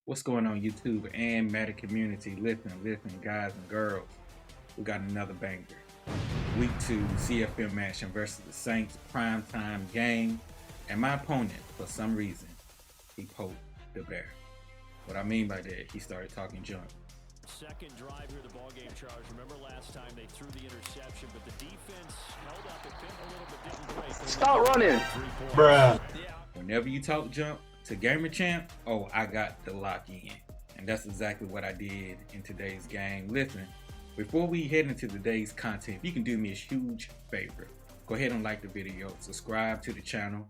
What's going on YouTube and Madden community? Listen, guys and girls. We got another banger. Week 2 CFM action versus the Saints primetime game. And my opponent, for some reason, he poked the bear. What I mean by that, he started talking junk. Second drive here, the ball game, Charles. Remember last time they threw the interception, but the defense held up a bit, a little bit didn't break. Stop running. Bruh. Whenever you talk jump to Gamer Champ, oh, I got the lock in. And that's exactly what I did in today's game. Listen, before we head into today's content, if you can do me a huge favor, go ahead and like the video, subscribe to the channel.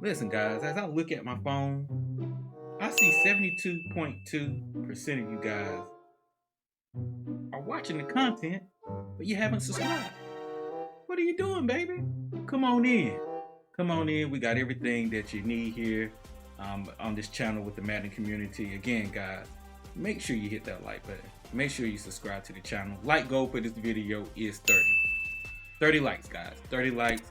Listen, guys, as I look at my phone, I see 72.2% of you guys are watching the content, but you haven't subscribed. What are you doing, baby? Come on in. Come on in. We got everything that you need here on this channel with the Madden community. Again, guys, make sure you hit that like button. Make sure you subscribe to the channel. Like goal for this video is 30. 30 likes, guys. 30 likes.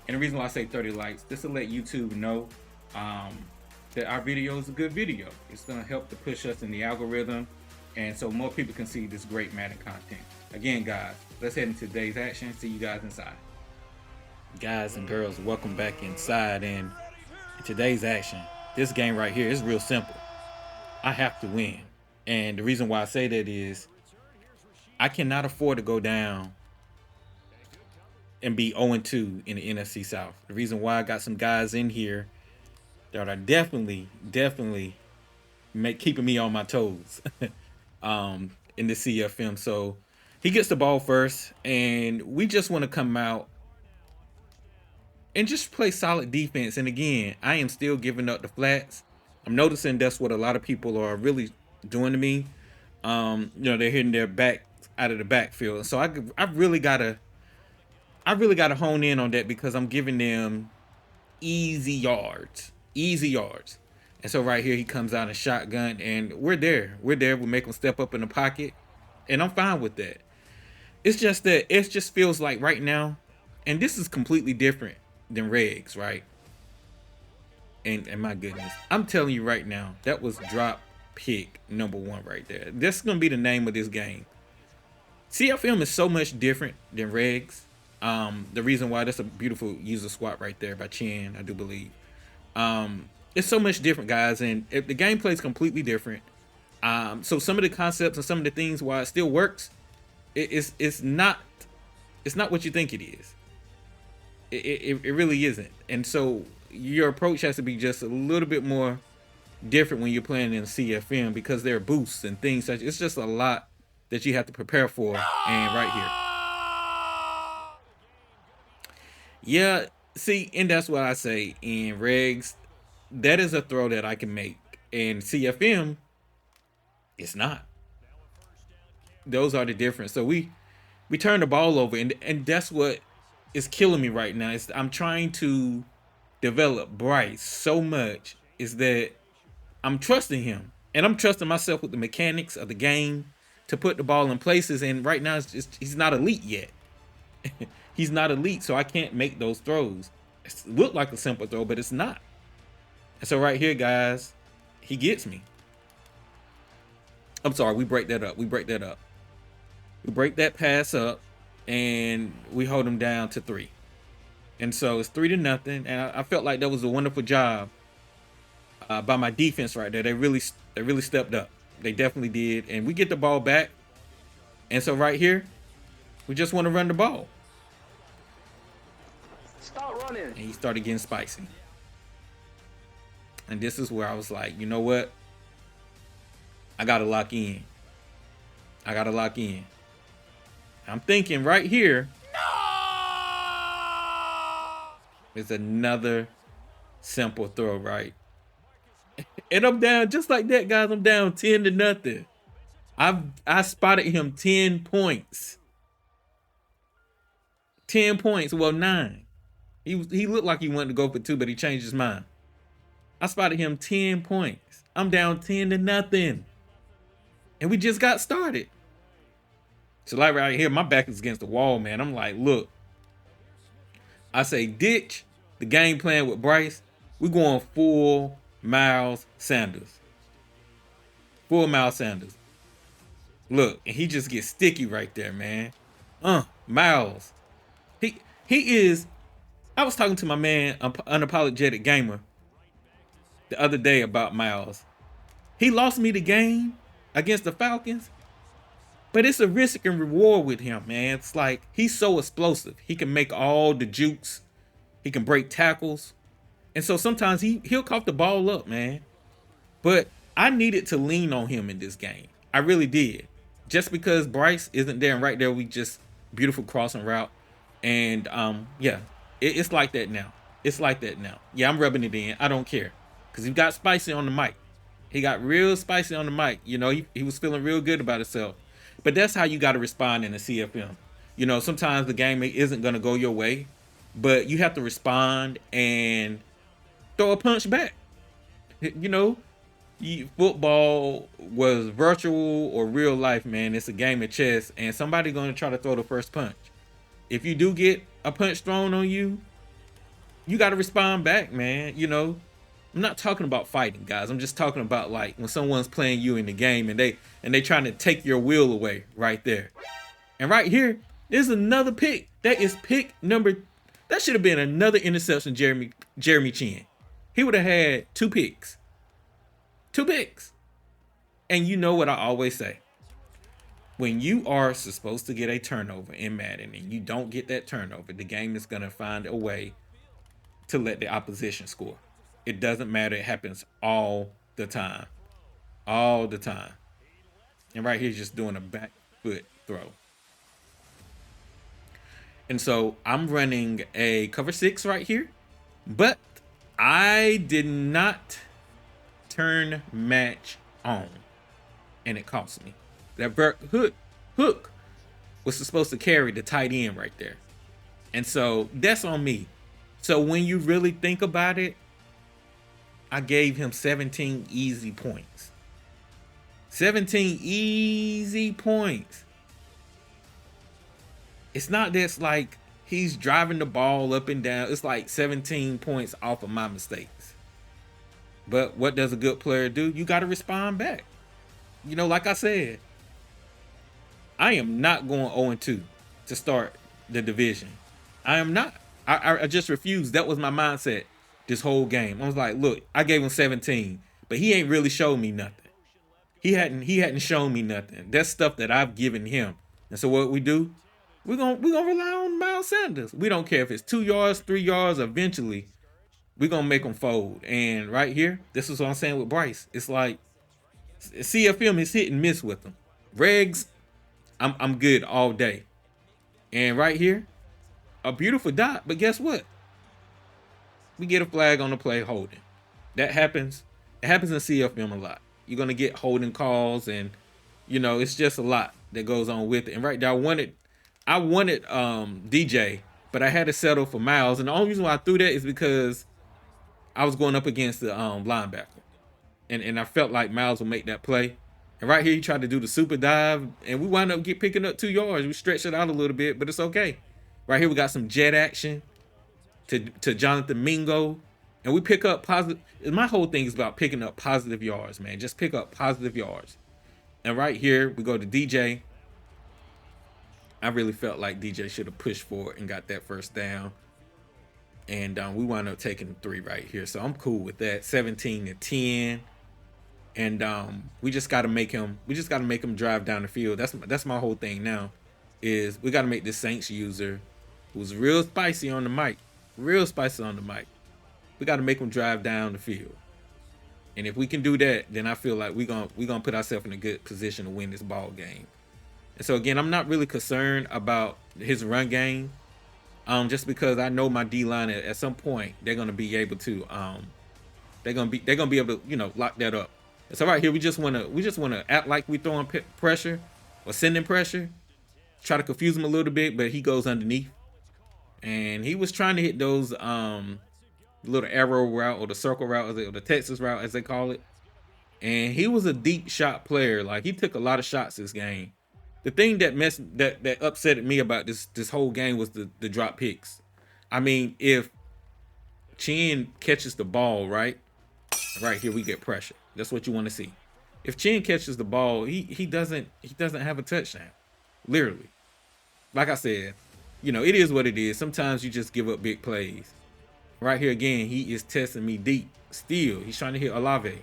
And the reason why I say 30 likes, just to let YouTube know that our video is a good video. It's going to help to push us in the algorithm, and so more people can see this great Madden content. Again, guys, let's head into today's action. See you guys inside. Guys and girls, welcome back inside. And in today's action, this game right here is real simple. I have to win. And the reason why I say that is I cannot afford to go down and be 0-2 in the NFC South. The reason why I got some guys in here that are definitely keeping me on my toes in the CFM. So he gets the ball first, and we just want to come out and just play solid defense. And again, I am still giving up the flats. I'm noticing that's what a lot of people are really doing to me. You know, they're hitting their back out of the backfield. So I really gotta hone in on that, because I'm giving them easy yards. And so right here, he comes out in shotgun, and we're there. We make him step up in the pocket, and I'm fine with that. It's just that it just feels like right now, and this is completely different than regs, right? And my goodness, I'm telling you right now, that was drop pick number 1 right there. That's gonna be the name of this game. CFM is so much different than regs. The reason why, that's a beautiful user swap right there by Chin, I do believe. It's so much different, guys, and the gameplay is completely different. So some of the concepts and some of the things, why it still works, it's not what you think it is. It really isn't. And so your approach has to be just a little bit more different when you're playing in CFM, because there are boosts and things such. It's just a lot that you have to prepare for. And right here, yeah, see, and that's what I say in regs. That is a throw that I can make. And CFM, it's not. Those are the difference. So we turn the ball over, and that's what is killing me right now. I'm trying to develop Bryce so much, is that I'm trusting him, and I'm trusting myself with the mechanics of the game to put the ball in places. And right now, he's not elite yet. He's not elite, so I can't make those throws. It looked like a simple throw, but it's not. And so right here, guys, he gets me. I'm sorry, we break that up. We break that pass up, and we hold him down to 3. And so it's 3-0. And I felt like that was a wonderful job by my defense right there. They really stepped up. They definitely did. And we get the ball back. And so right here, we just want to run the ball. Stop running. And he started getting spicy. And this is where I was like, you know what? I gotta lock in. I'm thinking right here, is another simple throw, right? And I'm down just like that, guys. I'm down 10-0. I spotted him 10 points. 10 points. Well, 9. He looked like he wanted to go for 2, but he changed his mind. I spotted him 10 points. I'm down 10-0. And we just got started. So like right here, my back is against the wall, man. I'm like, look. I say ditch the game plan with Bryce. We're going full Miles Sanders. Full Miles Sanders. Look, and he just gets sticky right there, man. Miles. He is. I was talking to my man, unapologetic gamer, the other day about Miles. He lost me the game against the Falcons, but it's a risk and reward with him, man. It's like he's so explosive. He can make all the jukes. He can break tackles. And so sometimes he'll cough the ball up, man. But I needed to lean on him in this game. I really did. Just because Bryce isn't there and right there, we just beautiful crossing route. And yeah, it's like that now. It's like that now. Yeah, I'm rubbing it in. I don't care. Because he got spicy on the mic. He got real spicy on the mic. You know, he was feeling real good about himself. But that's how you got to respond in the CFM. You know, sometimes the game isn't going to go your way, but you have to respond and throw a punch back. You know, football was virtual or real life, man. It's a game of chess, and somebody's going to try to throw the first punch. If you do get a punch thrown on you, you got to respond back, man. You know, I'm not talking about fighting, guys. I'm just talking about like when someone's playing you in the game and they trying to take your will away right there. And right here, there's another pick. That is pick number. That should have been another interception, Jeremy Chin. He would have had two picks. Two picks. And you know what I always say. When you are supposed to get a turnover in Madden and you don't get that turnover, the game is going to find a way to let the opposition score. It doesn't matter. It happens all the time. All the time. And right here, he's just doing a back foot throw. And so I'm running a cover 6 right here. But I did not turn match on. And it cost me. That hook was supposed to carry the tight end right there. And so that's on me. So when you really think about it, I gave him 17 easy points. 17 easy points. It's not that's like he's driving the ball up and down. It's like 17 points off of my mistakes. But what does a good player do? You got to respond back. You know, like I said, I am not going 0-2 to start the division. I am not. I just refused. That was my mindset this whole game. I was like, look, I gave him 17, but he ain't really showed me nothing. He hadn't shown me nothing. That's stuff that I've given him. And so what we do? We're gonna rely on Miles Sanders. We don't care if it's 2 yards, 3 yards. Eventually, we're gonna make them fold. And right here, this is what I'm saying with Bryce. It's like CFM is hit and miss with them. Regs, I'm good all day. And right here, a beautiful dot. But guess what? We get a flag on the play holding. That happens. It happens in CFM a lot. You're gonna get holding calls, and you know it's just a lot that goes on with it. And right there, I wanted DJ, but I had to settle for Miles. And the only reason why I threw that is because I was going up against the linebacker, and I felt like Miles would make that play. And right here, he tried to do the super dive, and we wound up picking up 2 yards. We stretched it out a little bit, but it's okay. Right here, we got some jet action to Jonathan Mingo, and we pick up positive. My whole thing is about picking up positive yards, man. Just pick up positive yards. And right here, we go to DJ. I really felt like DJ should have pushed forward and got that first down. And we wound up taking 3 right here. So I'm cool with that. 17-10. And we just gotta make him drive down the field. That's my whole thing now. Is we gotta make this Saints user who's real spicy on the mic. Real spicy on the mic. We gotta make him drive down the field. And if we can do that, then I feel like we're gonna put ourselves in a good position to win this ball game. And so again, I'm not really concerned about his run game, just because I know my D line at some point they're gonna be able to they're gonna be able to lock that up. And so right here we just wanna act like we throwing pressure or sending pressure, try to confuse him a little bit, but he goes underneath, and he was trying to hit those little arrow route or the circle route or the Texas route as they call it. And he was a deep shot player. Like he took a lot of shots this game. The thing that upset me about this whole game was the drop picks. I mean, if Chin catches the ball right here, we get pressure. That's what you want to see. If Chin catches the ball, he doesn't have a touchdown. Literally. Like I said, it is what it is. Sometimes you just give up big plays. Right here again, he is testing me deep. Still, he's trying to hit Olave.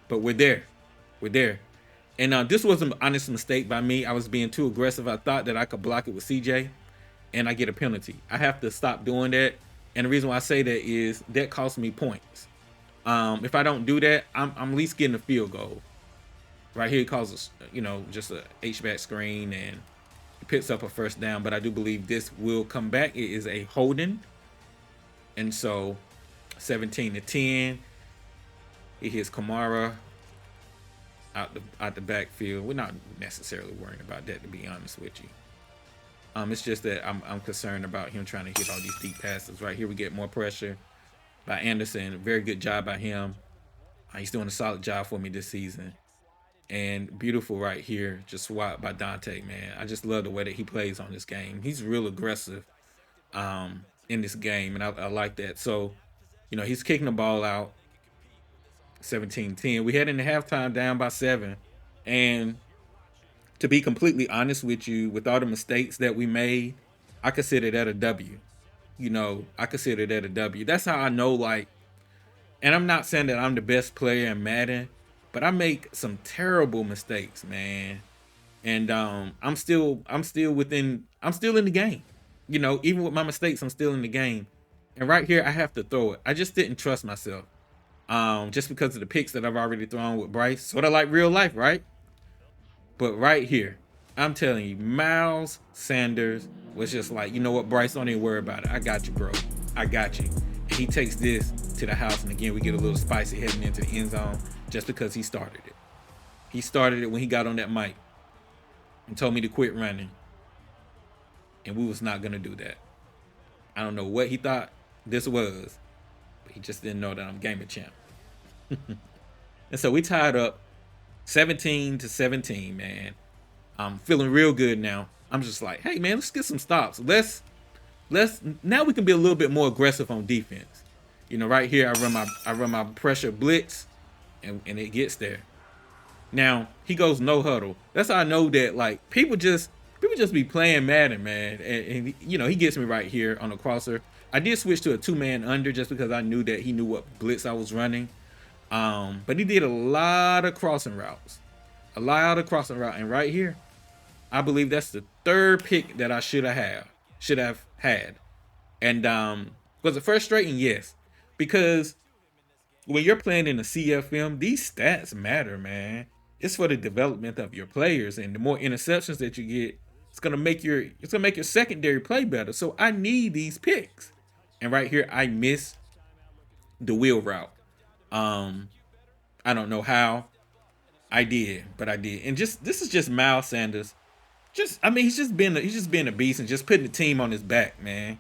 But we're there. We're there. And this was an honest mistake by me. I was being too aggressive. I thought that I could block it with CJ, and I get a penalty. I have to stop doing that. And the reason why I say that is that costs me points. If I don't do that, I'm at least getting a field goal. Right here, he calls us, just a H-back screen, and he picks up a first down. But I do believe this will come back. It is a holding. And so 17-10. He hits Kamara out the backfield. We're not necessarily worrying about that, to be honest with you. It's just that I'm concerned about him trying to hit all these deep passes. Right here, we get more pressure by Anderson. Very good job by him. He's doing a solid job for me this season. And beautiful right here, just swapped by Dante, man. I just love the way that he plays on this game. He's real aggressive in this game, and I like that. So, he's kicking the ball out. 17-10. We head into halftime down by 7. And to be completely honest with you, with all the mistakes that we made, I consider that a W. I consider that a W. That's how I know, and I'm not saying that I'm the best player in Madden, but I make some terrible mistakes, man. And I'm still in the game. Even with my mistakes, I'm still in the game. And right here, I have to throw it. I just didn't trust myself. Just because of the picks that I've already thrown with Bryce. Sort of like real life, right? But right here, I'm telling you, Miles Sanders was just like, you know what, Bryce, don't even worry about it. I got you, bro. I got you. And he takes this to the house, and again, we get a little spicy heading into the end zone just because he started it. He started it when he got on that mic and told me to quit running. And we was not going to do that. I don't know what he thought this was, but he just didn't know that I'm gamer champ. And so we tied up 17-17, man. I'm feeling real good now. I'm just like, hey, man, let's get some stops. Let's now we can be a little bit more aggressive on defense. Right here, I run my pressure blitz, and it gets there. Now he goes no huddle. That's how I know that people just be playing Madden, man. And he gets me right here on the crosser. I did switch to a 2-man under just because I knew that he knew what blitz I was running. But he did a lot of crossing routes. And right here, I believe that's the third pick that I should have had. And was it frustrating? Yes. Because when you're playing in the CFM, these stats matter, man. It's for the development of your players, and the more interceptions that you get, it's gonna make your secondary play better. So I need these picks. And right here, I miss the wheel route. I don't know how I did, but I did. And this is just Miles Sanders. He's just being a beast and just putting the team on his back, man.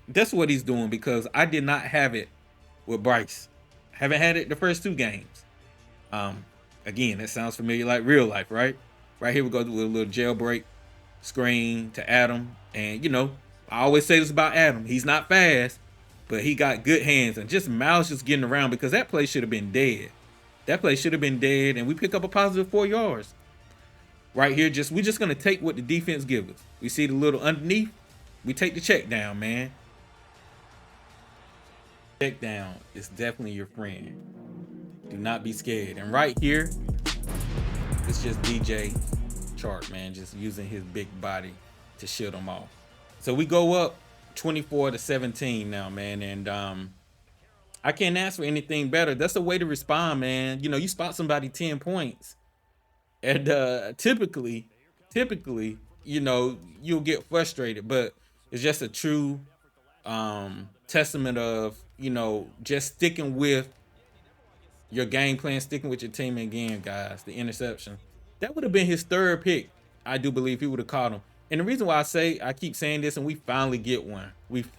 That's what he's doing, because I did not have it with Bryce. Haven't had it the first 2 games. Again, that sounds familiar, like real life, right? Right here we go with a little jailbreak screen to Adam. And I always say this about Adam. He's not fast, but he got good hands, and just Miles just getting around, because that play should have been dead. And we pick up a positive 4 yards. Right here, we're just gonna take what the defense gives us. We see the little underneath, we take the check down, man. Check down is definitely your friend. Do not be scared. And right here, it's just DJ Chark, man, just using his big body to shield them off. So we go up 24-17 now, man, and I can't ask for anything better. That's the way to respond, man. You spot somebody 10 points, and typically, you'll get frustrated, but it's just a true testament of, just sticking with your game plan, sticking with your team. Again, guys, the interception. That would have been his third pick. I do believe he would have caught him. And the reason why I keep saying this, and we finally get one.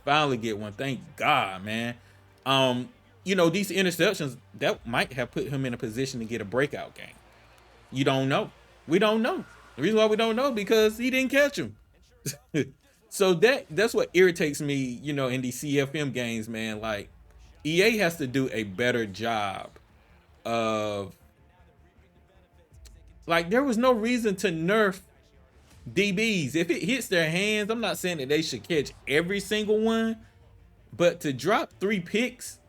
Thank God, man. These interceptions, that might have put him in a position to get a breakout game. You don't know. We don't know. The reason why we don't know, because he didn't catch him. So that's what irritates me, in these CFM games, man. EA has to do a better job of Like, there was no reason to nerf DBs. If it hits their hands, I'm not saying that they should catch every single one, but to drop 3 picks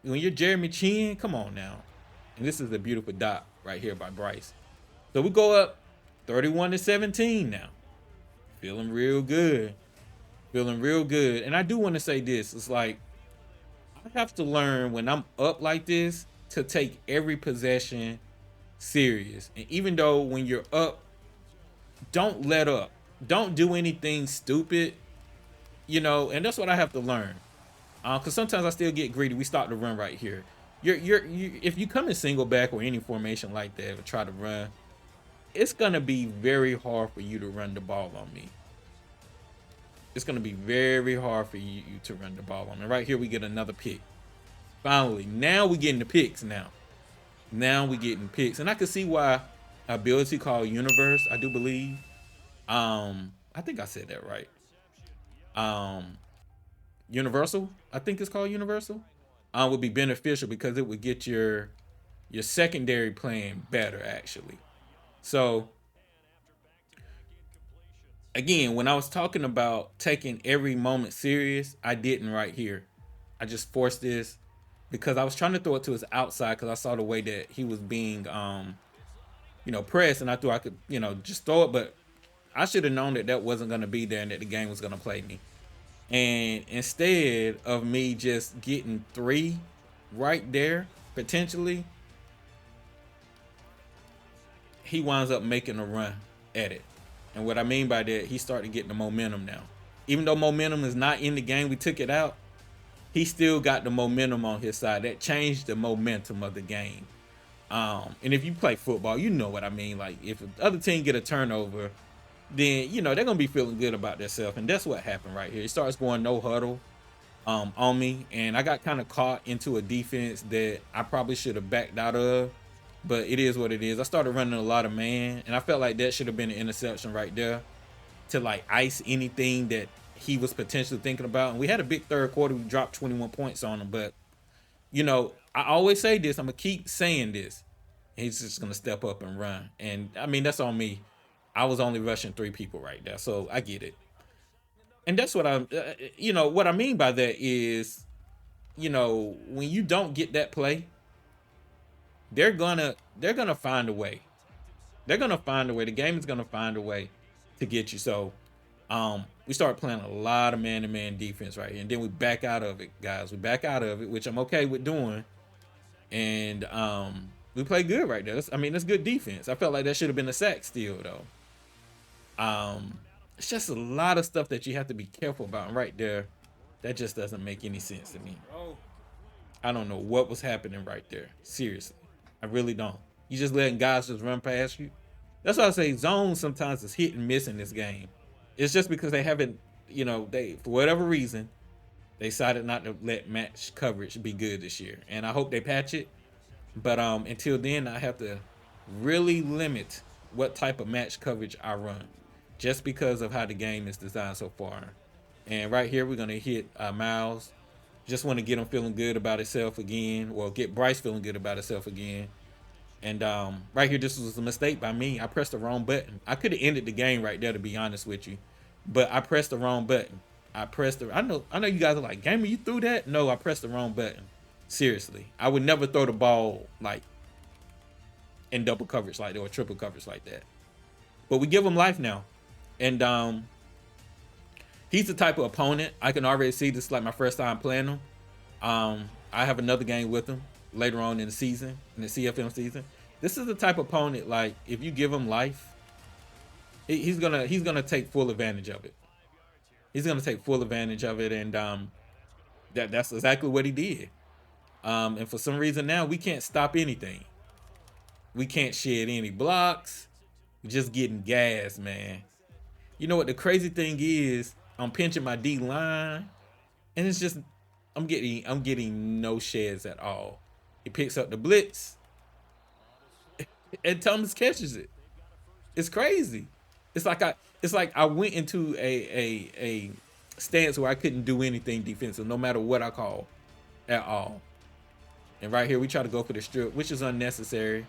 when you're Jeremy Chin, come on now. And this is a beautiful dot right here by Bryce. So we go up 31-17 now. Feeling real good. Feeling real good. And I do want to say this. It's like, I have to learn when I'm up like this to take every possession serious. And even though when you're up, don't let up. Don't do anything stupid. And that's what I have to learn. Because sometimes I still get greedy. We start to run right here. If you come in single back or any formation like that or try to run, it's gonna be very hard for you to run the ball on me. It's gonna be very hard for you to run the ball on me. Right here, we get another pick. Finally, now we getting the picks. Now we getting picks, and I can see why ability called Universe. I do believe. I think I said that right. Universal. I think it's called Universal. Would be beneficial because it would get your secondary playing better actually. So again, when I was talking about taking every moment serious, I didn't right here. I just forced this because I was trying to throw it to his outside because I saw the way that he was being pressed, and I thought I could just throw it, but I should have known that that wasn't going to be there and that the game was going to play me. And instead of me just getting 3 right there, potentially, he winds up making a run at it. And what I mean by that, he started getting the momentum now. Even though momentum is not in the game, we took it out, he still got the momentum on his side. That changed the momentum of the game. And if you play football, you know what I mean. Like, if the other team get a turnover, then they're gonna be feeling good about themselves, and that's what happened right here. It starts going no huddle on me, and I got kind of caught into a defense that I probably should have backed out of, but it is what it is. I started running a lot of man, and I felt like that should have been an interception right there to like ice anything that he was potentially thinking about. And we had a big third quarter. We dropped 21 points on him, but I always say this. I'm gonna keep saying this. He's just gonna step up and run, and I mean that's on me. I was only rushing 3 people right there, so I get it. And that's what what I mean by that is, when you don't get that play, they're gonna find a way. They're gonna find a way. The game is gonna find a way to get you. So, we start playing a lot of man-to-man defense right here, and then we back out of it, guys. We back out of it, which I'm okay with doing, and we play good right there. That's good defense. I felt like that should have been a sack still, though. It's just a lot of stuff that you have to be careful about. And right there, that just doesn't make any sense to me. I don't know what was happening right there. Seriously. I really don't. You just letting guys just run past you. That's why I say zone sometimes is hit and miss in this game. It's just because they haven't, they, for whatever reason, they decided not to let match coverage be good this year. And I hope they patch it. But until then, I have to really limit what type of match coverage I run, just because of how the game is designed so far. And right here, we're going to hit Miles. Just want to get him feeling good about himself again, or get Bryce feeling good about himself again. And right here, this was a mistake by me. I pressed the wrong button. I could have ended the game right there, to be honest with you, but I pressed the wrong button. I know you guys are like, Gamer, you threw that? No, I pressed the wrong button. Seriously, I would never throw the ball like in double coverage like that or triple coverage like that. But we give him life now. And he's the type of opponent, I can already see this is like my first time playing him. I have another game with him later on in the season, in the CFM season. This is the type of opponent, like, if you give him life, he's gonna take full advantage of it. He's gonna take full advantage of it, and that's exactly what he did. And for some reason now we can't stop anything. We can't shed any blocks. We're just getting gas, man. You know what the crazy thing is? I'm pinching my D line, and it's just I'm getting no sheds at all. He picks up the blitz, and Thomas catches it. It's crazy. It's like I went into a stance where I couldn't do anything defensive, no matter what I call at all. And right here, we try to go for the strip, which is unnecessary.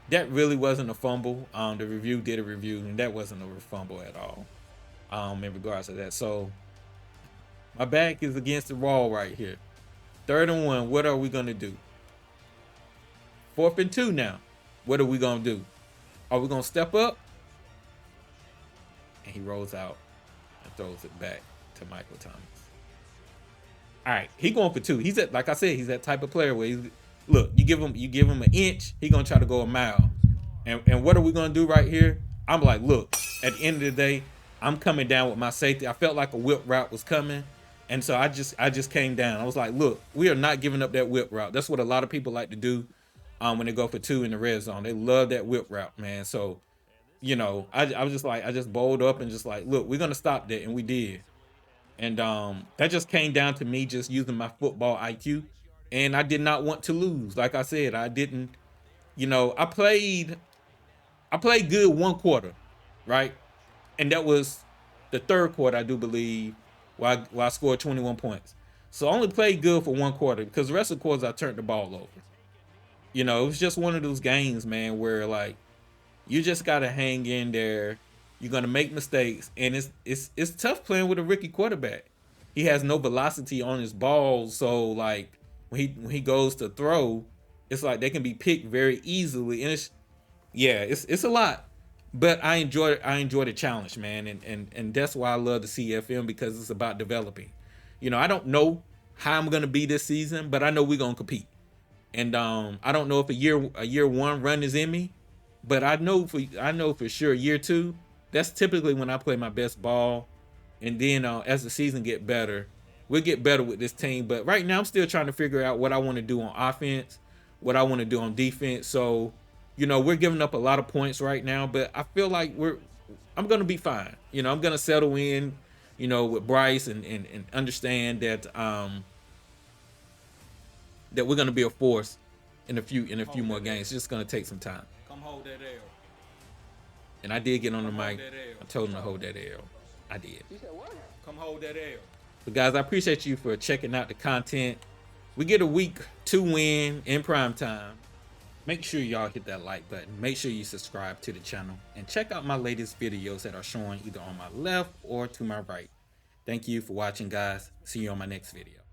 That really wasn't a fumble. The review did a review, and that wasn't a fumble at all. In regards to that, so my back is against the wall right here. 3rd and 1. What are we gonna do? 4th and 2 now. What are we gonna do? Are we gonna step up? And he rolls out and throws it back to Michael Thomas. All right, he going for 2. He's like I said, he's that type of player where look, you give him an inch, he gonna try to go a mile. And what are we gonna do right here? I'm like, look, at the end of the day, I'm coming down with my safety. I felt like a whip route was coming. And so I just came down. I was like, look, we are not giving up that whip route. That's what a lot of people like to do when they go for 2 in the red zone. They love that whip route, man. So, I was just like, I just bowled up and just like, look, we're gonna stop that, and we did. And that just came down to me just using my football IQ. And I did not want to lose. Like I said, I didn't, I played good 1 quarter, right? And that was the 3rd quarter, I do believe, where I scored 21 points. So I only played good for 1 quarter because the rest of the quarters I turned the ball over. It was just one of those games, man, where like you just gotta hang in there. You're gonna make mistakes, and it's tough playing with a rookie quarterback. He has no velocity on his balls, so like when he goes to throw, it's like they can be picked very easily, and it's a lot. But I enjoy the challenge, man, and that's why I love the CFM because it's about developing. I don't know how I'm gonna be this season, but I know we're gonna compete. And I don't know if a year 1 run is in me, but I know for sure year 2, that's typically when I play my best ball. And then as the season get better, we'll get better with this team. But right now I'm still trying to figure out what I want to do on offense, what I want to do on defense. So, we're giving up a lot of points right now, but I feel like I'm gonna be fine. I'm gonna settle in, with Bryce and understand that we're gonna be a force in a few more games. It's just gonna take some time. Come hold that L. And I did get on the Come hold mic. that L. I told him to hold that L. I did. Come hold that L. But guys, I appreciate you for checking out the content. We get a week 2 win in prime time. Make sure y'all hit that like button. Make sure you subscribe to the channel and check out my latest videos that are showing either on my left or to my right. Thank you for watching, guys. See you on my next video.